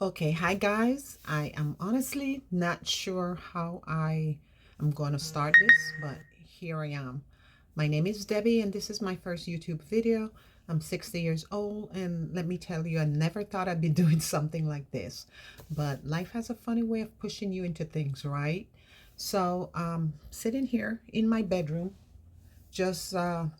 Okay, hi guys. I am honestly not sure how I am going to start this, but here I am. My name is Debbie, and this is my first YouTube video. I'm 60 years old, and let me tell you, I never thought I'd be doing something like this. But life has a funny way of pushing you into things, right? So, sitting here in my bedroom, just on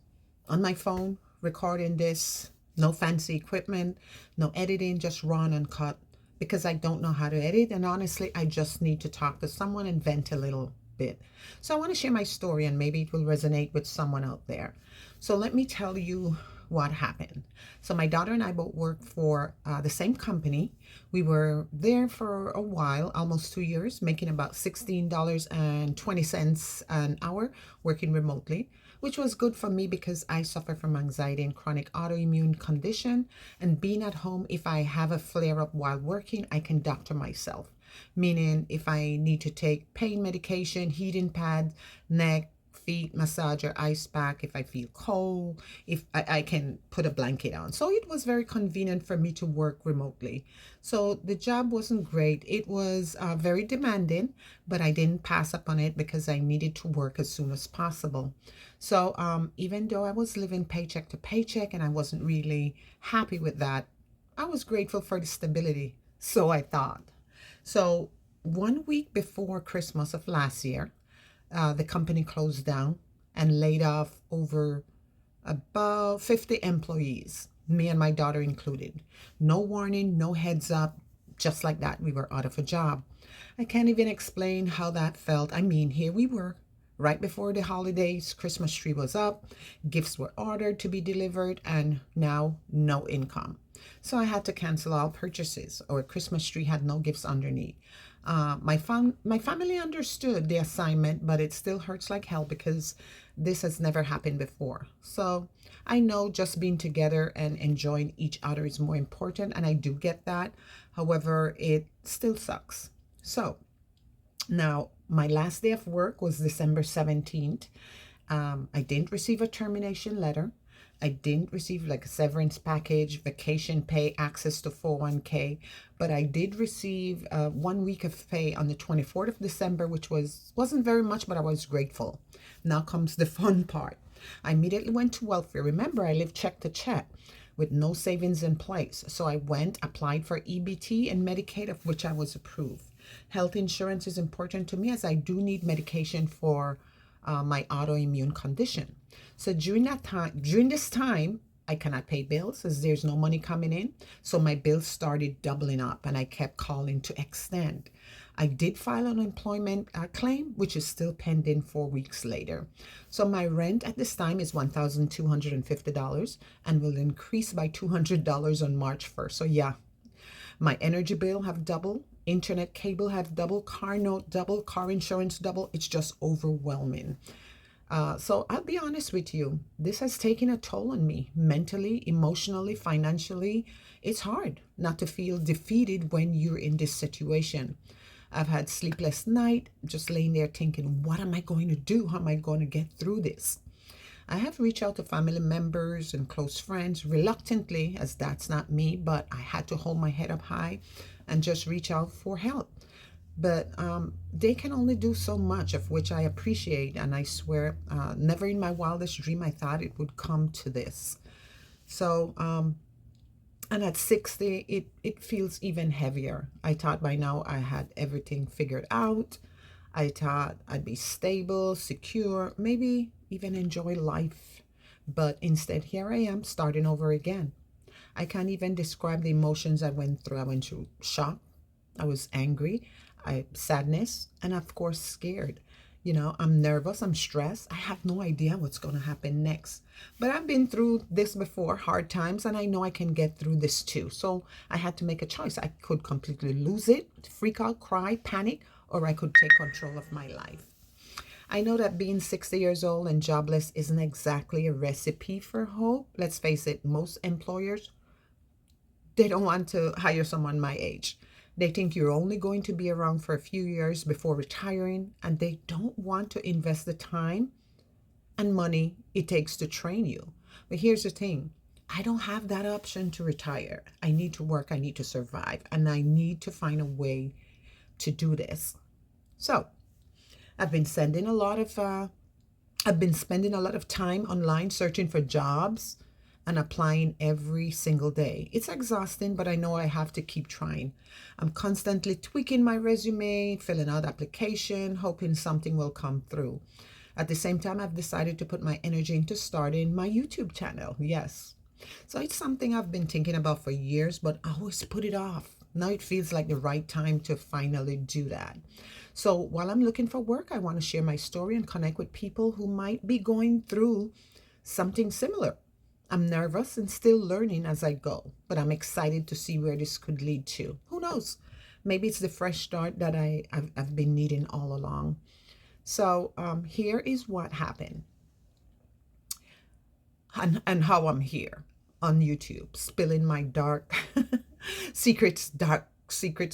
my phone, recording this. No fancy equipment, no editing, just raw and uncut because I don't know how to edit. And honestly, I just need to talk to someone and vent a little bit. So I want to share my story and maybe it will resonate with someone out there. So let me tell you what happened. So my daughter and I both work for the same company. We were there for a while, almost 2 years, making about $16.20 an hour, working remotely, which was good for me because I suffer from anxiety and chronic autoimmune condition. And being at home, if I have a flare up while working, I can doctor myself. Meaning, if I need to take pain medication, heating pad, neck, feet massager, ice pack, if I feel cold, if I can put a blanket on. So it was very convenient for me to work remotely. So the job wasn't great. It was very demanding, but I didn't pass up on it because I needed to work as soon as possible. So even though I was living paycheck to paycheck and I wasn't really happy with that, I was grateful for the stability. So I thought. So 1 week before Christmas of last year, the company closed down and laid off over about 50 employees, me and my daughter included. No warning, no heads up, just like that, we were out of a job. I can't even explain how that felt. I mean, here we were, right before the holidays, Christmas tree was up, gifts were ordered to be delivered, and now no income. So I had to cancel all purchases. Our Christmas tree had no gifts underneath. My family understood the assignment, but it still hurts like hell because this has never happened before. So I know just being together and enjoying each other is more important, and I do get that. However, it still sucks. So now my last day of work was December 17th. I didn't receive a termination letter. I didn't receive like a severance package, vacation pay, access to 401k, but I did receive 1 week of pay on the 24th of December, which wasn't very much, but I was grateful. Now comes the fun part. I immediately went to welfare. Remember, I live check to check with no savings in place. So I went, applied for EBT and Medicaid, of which I was approved. Health insurance is important to me as I do need medication for my autoimmune condition. So during this time, I cannot pay bills as there's no money coming in. So my bills started doubling up and I kept calling to extend. I did file an unemployment claim, which is still pending 4 weeks later. So my rent at this time is $1,250 and will increase by $200 on March 1st. So yeah, my energy bill have doubled, internet cable have doubled, car note double, car insurance double. It's just overwhelming. So I'll be honest with you, this has taken a toll on me mentally, emotionally, financially. It's hard not to feel defeated when you're in this situation. I've had sleepless night, just laying there thinking, what am I going to do? How am I going to get through this? I have reached out to family members and close friends reluctantly, as that's not me, but I had to hold my head up high and just reach out for help. But they can only do so much, of which I appreciate. And I swear, never in my wildest dream I thought it would come to this. So, and at 60, it feels even heavier. I thought by now I had everything figured out. I thought I'd be stable, secure, maybe even enjoy life. But instead, here I am starting over again. I can't even describe the emotions I went through. I went through shock. I was angry, sadness, and of course, scared. I'm nervous, I'm stressed. I have no idea what's going to happen next. But I've been through this before, hard times, and I know I can get through this too. So I had to make a choice. I could completely lose it, freak out, cry, panic, or I could take control of my life. I know that being 60 years old and jobless isn't exactly a recipe for hope. Let's face it, most employers, they don't want to hire someone my age. They think you're only going to be around for a few years before retiring, and they don't want to invest the time and money it takes to train you. But here's the thing, I don't have that option to retire. I need to work, I need to survive, and I need to find a way to do this. So I've been sending a lot of I've been spending a lot of time online searching for jobs and applying every single day. It's exhausting, but I know I have to keep trying. I'm constantly tweaking my resume, filling out application, hoping something will come through. At the same time, I've decided to put my energy into starting my YouTube channel. Yes. So it's something I've been thinking about for years, but I always put it off. Now it feels like the right time to finally do that. So while I'm looking for work, I want to share my story and connect with people who might be going through something similar. I'm nervous and still learning as I go, but I'm excited to see where this could lead to. Who knows? Maybe it's the fresh start that I've been needing all along. So here is what happened and how I'm here on YouTube, spilling my dark secrets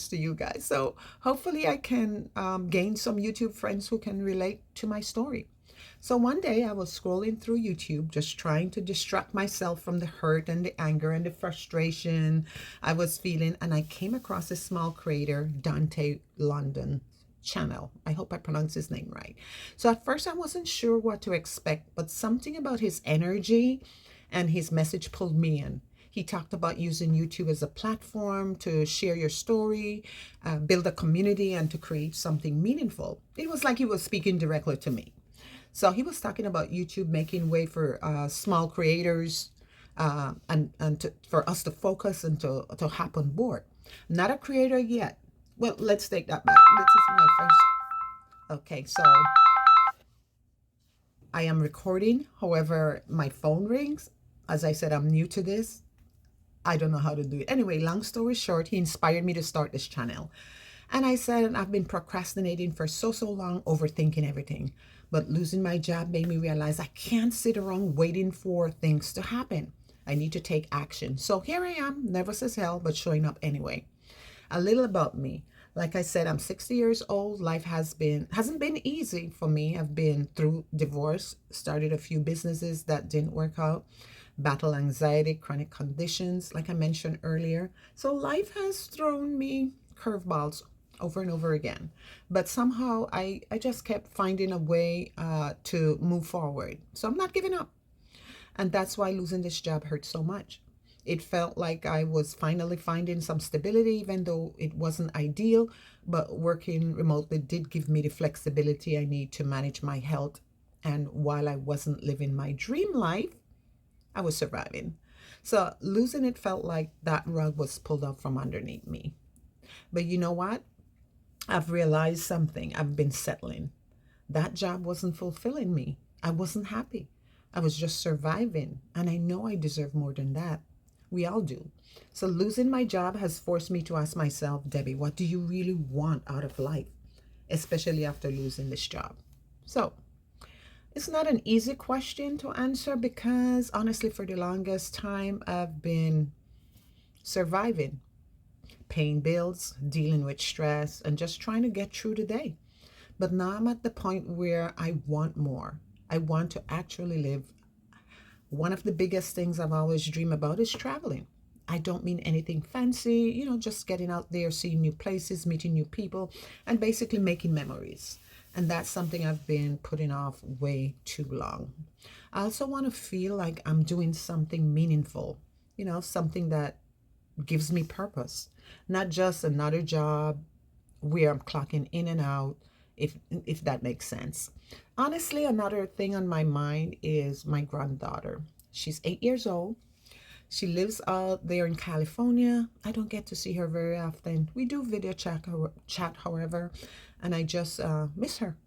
to you guys. So hopefully I can gain some YouTube friends who can relate to my story. So one day I was scrolling through YouTube, just trying to distract myself from the hurt and the anger and the frustration I was feeling. And I came across a small creator, Dante London channel. I hope I pronounced his name right. So at first I wasn't sure what to expect, but something about his energy and his message pulled me in. He talked about using YouTube as a platform to share your story, build a community, and to create something meaningful. It was like he was speaking directly to me. So he was talking about YouTube making way for small creators and for us to focus and to hop on board. Not a creator yet. Well, let's take that back. This is my first. Okay, so I am recording. However, my phone rings. As I said, I'm new to this. I don't know how to do it. Anyway, long story short, he inspired me to start this channel. And I said, I've been procrastinating for so long, overthinking everything. But losing my job made me realize I can't sit around waiting for things to happen. I need to take action. So here I am, nervous as hell, but showing up anyway. A little about me. Like I said, I'm 60 years old. Life hasn't been easy for me. I've been through divorce, started a few businesses that didn't work out, battle anxiety, chronic conditions, like I mentioned earlier. So life has thrown me curveballs over and over again. But somehow I just kept finding a way to move forward. So I'm not giving up. And that's why losing this job hurt so much. It felt like I was finally finding some stability, even though it wasn't ideal. But working remotely did give me the flexibility I need to manage my health. And while I wasn't living my dream life, I was surviving. So losing it felt like that rug was pulled out from underneath me. But you know what? I've realized something. I've been settling. That job wasn't fulfilling me. I wasn't happy. I was just surviving. And I know I deserve more than that. We all do. So losing my job has forced me to ask myself, Debbie, what do you really want out of life? Especially after losing this job. So it's not an easy question to answer because honestly, for the longest time, I've been surviving, paying bills, dealing with stress, and just trying to get through the day. But now I'm at the point where I want more. I want to actually live. One of the biggest things I've always dreamed about is traveling. I don't mean anything fancy, just getting out there, seeing new places, meeting new people, and basically making memories. And that's something I've been putting off way too long. I also want to feel like I'm doing something meaningful, something that gives me purpose, not just another job where I'm clocking in and out, if that makes sense. Honestly, another thing on my mind is my granddaughter. She's 8 years old. She lives out there in California. I don't get to see her very often. We do video chat, however, and I just miss her.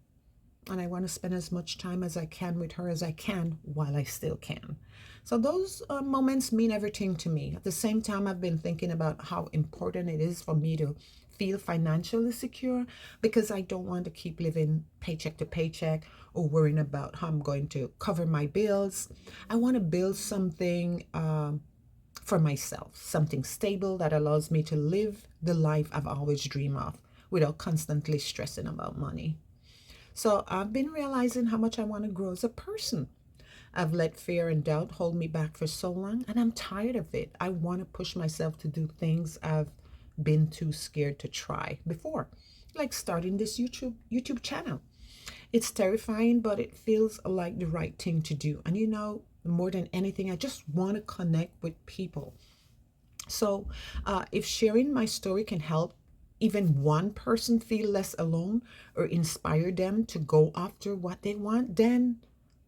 And I want to spend as much time as I can with her as I can while I still can. So those moments mean everything to me. At the same time, I've been thinking about how important it is for me to feel financially secure because I don't want to keep living paycheck to paycheck or worrying about how I'm going to cover my bills. I want to build something for myself, something stable that allows me to live the life I've always dreamed of without constantly stressing about money. So I've been realizing how much I want to grow as a person. I've let fear and doubt hold me back for so long, and I'm tired of it. I want to push myself to do things I've been too scared to try before, like starting this YouTube channel. It's terrifying, but it feels like the right thing to do. And more than anything, I just want to connect with people. So, if sharing my story can help even one person feel less alone or inspire them to go after what they want, then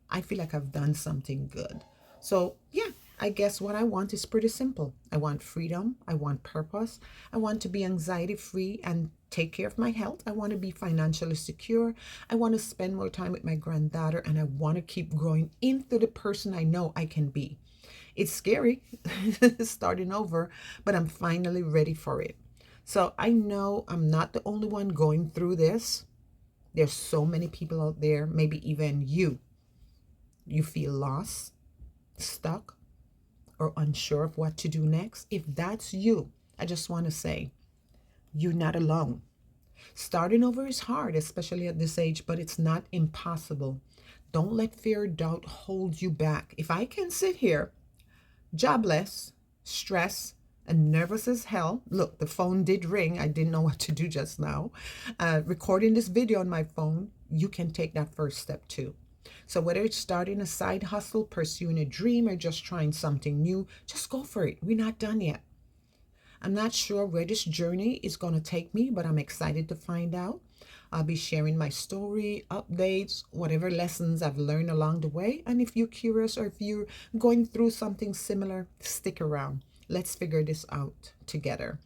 I feel like I've done something good. So, yeah, I guess what I want is pretty simple. I want freedom. I want purpose. I want to be anxiety free and take care of my health. I want to be financially secure. I want to spend more time with my granddaughter, and I want to keep growing into the person I know I can be. It's scary starting over, but I'm finally ready for it. So I know I'm not the only one going through this. There's so many people out there, maybe even you. You feel lost, stuck, or unsure of what to do next. If that's you, I just want to say you're not alone. Starting over is hard, especially at this age, but it's not impossible. Don't let fear or doubt hold you back. If I can sit here jobless, stressed, and nervous as hell. Look, the phone did ring. I didn't know what to do just now. Recording this video on my phone, you can take that first step too. So whether it's starting a side hustle, pursuing a dream, or just trying something new, just go for it. We're not done yet. I'm not sure where this journey is going to take me, but I'm excited to find out. I'll be sharing my story, updates, whatever lessons I've learned along the way. And if you're curious or if you're going through something similar, stick around. Let's figure this out together.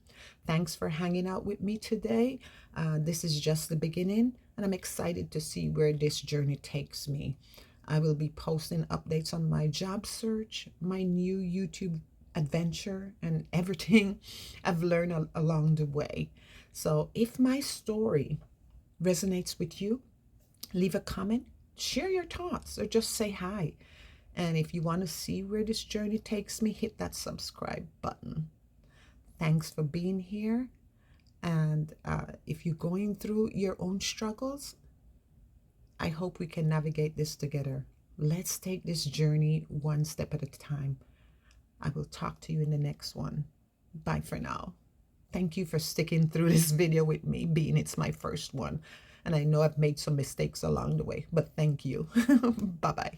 Thanks for hanging out with me today. This is just the beginning, and I'm excited to see where this journey takes me. I will be posting updates on my job search, my new YouTube adventure, and everything I've learned along the way. So if my story resonates with you, leave a comment, share your thoughts, or just say hi. And if you want to see where this journey takes me, hit that subscribe button. Thanks for being here. And if you're going through your own struggles, I hope we can navigate this together. Let's take this journey one step at a time. I will talk to you in the next one. Bye for now. Thank you for sticking through this video with me, being it's my first one. And I know I've made some mistakes along the way, but thank you. Bye-bye.